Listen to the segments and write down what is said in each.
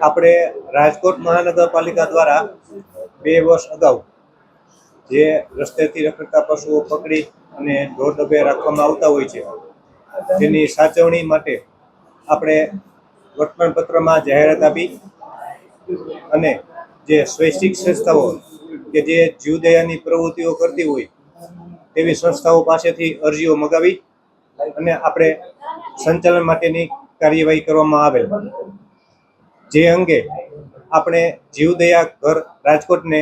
આપણે રાજકોટ મહાનગરપાલિકા દ્વારા 2 વર્ષ અગાઉ જે રસ્તેથી રખડતા પશુઓ પકડી અને ઢોર ડબ્બે રાખવામાં આવતા હોય છે તેની સાચવણી માટે આપણે વર્તમાનપત્રમાં જાહેરાત આપી અને જે સ્વૈચ્છિક સંસ્થાઓ કે જે જીવદયાની પ્રવૃત્તિઓ કરતી હોય તેવી સંસ્થાઓ પાસેથી અરજીઓ મગાવી અને આપણે સંચાલન માટેની કાર્યવાહી કરવામાં આવેલ, જે અંગે આપણે જીવદયા ઘર રાજકોટને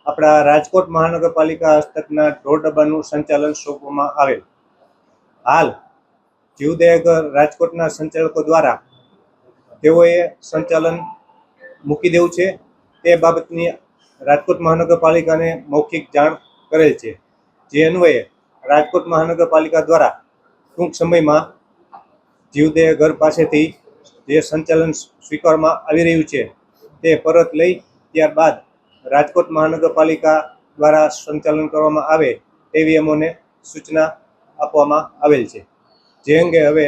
આપણા રાજકોટ મહાનગરપાલિકા હસ્તકના ઢોર ડબ્બાનું સંચાલન સોંપવામાં આવેલ. હાલ જીવદયા ઘર રાજકોટના સંચાલકો દ્વારા તેઓએ સંચાલન મૂકી દેવું છે તે બાબતની રાજકોટ મહાનગરપાલિકાને મૌખિક જાણ કરેલ છે, જે અન્વયે રાજકોટ મહાનગરપાલિકા દ્વારા ટૂંક સમયમાં જીવદયા ઘર પાસેથી જે સંચાલન સ્વીકારવામાં આવી રહ્યું છે તે પરત લઈ ત્યારબાદ રાજકોટ મહાનગરપાલિકા દ્વારા સંચાલન કરવામાં આવે તેવી અમોને સૂચના આપવામાં આવેલ છે, જે અંગે હવે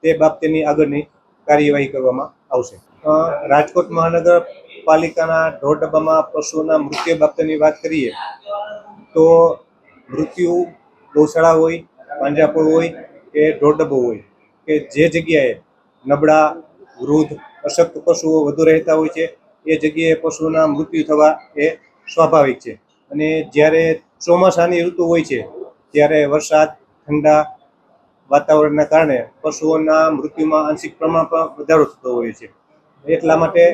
તે બાબતેની આગળની કાર્યવાહી કરવામાં આવશે. રાજકોટ મહાનગરપાલિકાના ઢોર ડબ્બામાં પશુઓના મૃત્યુ બાબતની વાત કરીએ તો મૃત્યુ ગૌશાળા હોય, પાંજરાપોળ હોય કે ઢોર ડબ્બો હોય કે જે જગ્યાએ નબળા, વૃદ્ધ, અશક્ત પશુઓ વધુ રહેતા હોય છે એ જગ્યાએ પશુઓના મૃત્યુ થવા એ સ્વાભાવિક છે. અને જ્યારે ચોમાસાની ઋતુ હોય છે ત્યારે વરસાદ, ઠંડા વાતાવરણના કારણે પશુઓના મૃત્યુમાં આંશિક પ્રમાણમાં વધારો થતો હોય છે. એટલા માટે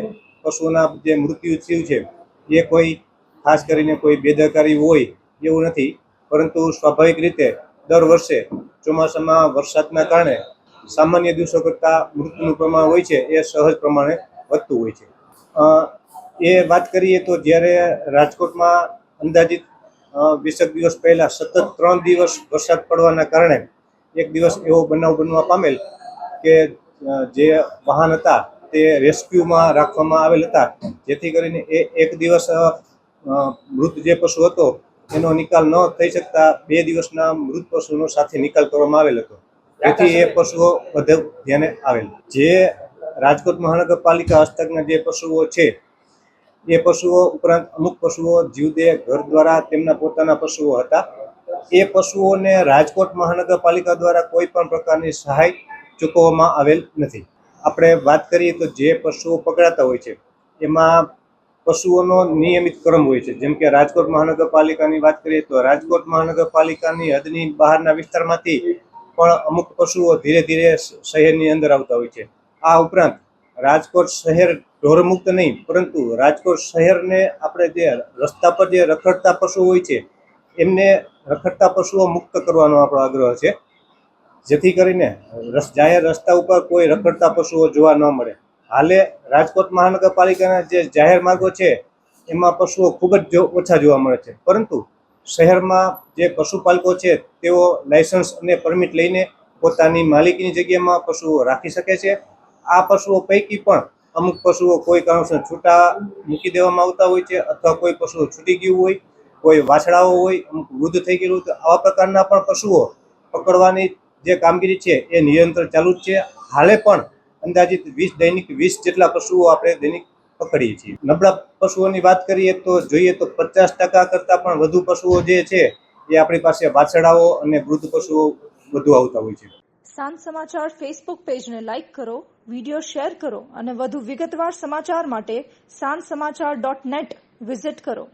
પશુઓના જે મૃત્યુ થયું છે એ કોઈ ખાસ કરીને કોઈ બેદરકારી હોય એવું નથી, પરંતુ સ્વાભાવિક રીતે દર વર્ષે ચોમાસામાં વરસાદના કારણે સામાન્ય દિવસો કરતાં મૃત્યુનું પ્રમાણ હોય છે એ સહજ પ્રમાણે વધતું હોય છે. એ વાત કરીએ તો જ્યારે રાજકોટમાં અંદાજિત 20 દિવસ પહેલાં સતત 3 દિવસ વરસાદ પડવાના કારણે એક દિવસ એવો બનાવ બનવા પામેલ કે જે વાહન હતા તે રેસ્ક્યુમાં રાખવામાં આવેલ હતા, જેથી કરીને એ એક દિવસ મૃત જે પશુ હતો એનો નિકાલ ન થઈ શકતા 2 દિવસના મૃત પશુનો સાથે નિકાલ કરવામાં આવેલ હતો, જેથી એ પશુઓ વધુ ધ્યાને આવેલ. જે રાજકોટ મહાનગરપાલિકા હસ્તકના જે પશુઓ છે એ પશુઓ ઉપરાંત અમુક પશુઓ જીવદયા ઘર દ્વારા તેમના પોતાના પશુઓ હતા. એ પશુઓને રાજકોટ મહાનગરપાલિકા દ્વારા કોઈ પણ પ્રકારની સહાય ચૂકવવામાં આવેલ નથી. આપણે વાત કરીએ તો જે પશુઓ પકડાતા હોય છે એમાં પશુઓનો નિયમિત ક્રમ હોય છે. જેમ કે રાજકોટ મહાનગરપાલિકાની વાત કરીએ તો રાજકોટ મહાનગરપાલિકાની હદની બહારના વિસ્તારમાંથી પણ અમુક પશુઓ ધીરે ધીરે શહેરની અંદર આવતા હોય છે. આ ઉપરાંત રાજકોટ શહેર ઢોરમુક્ત નહીં, પરંતુ રાજકોટ શહેરને આપણે જે રસ્તા પર જે રખડતા પશુઓ હોય છે એમને રખડતા પશુઓ મુક્ત કરવાનો આપણો આગ્રહ છે, જેથી કરીને જાહેર રસ્તા ઉપર કોઈ રખડતા પશુઓ જોવા ન મળે. હાલે રાજકોટ મહાનગરપાલિકાના જે જાહેર માર્ગો છે એમાં પશુઓ ખૂબ જ ઓછા જોવા મળે છે, પરંતુ શહેરમાં જે પશુપાલકો છે તેઓ લાયસન્સ અને પરમિટ લઈને પોતાની માલિકીની જગ્યામાં પશુઓ રાખી શકે છે. આ પશુઓ પૈકી પણ અમુક પશુઓ કોઈ કારણસર છૂટા મૂકી દેવામાં આવતા હોય છે, અથવા કોઈ પશુઓ છૂટી ગયું હોય, કોઈ વાછડાઓ હોય, અમુક વૃદ્ધ થઈ ગયેલું હોય, તો આવા પ્રકારના પણ પશુઓ પકડવાની જે કામગીરી છે એ નિરંતર ચાલુ જ છે. હાલે પણ અંદાજિત 20 જેટલા પશુઓ આપણે દૈનિક પકડીએ છીએ. નબળા પશુઓની વાત કરીએ તો જોઈએ તો 50% કરતાં પણ વધુ પશુઓ જે છે એ આપણી પાસે વાછડાઓ અને વૃદ્ધ પશુઓ વધુ આવતા હોય છે. સાંજ સમાચાર ફેસબુક પેજને લાઇક કરો, વિડીયો શેર કરો અને વધુ વિગતવાર સમાચાર માટે sanssamachar.net વિઝિટ કરો.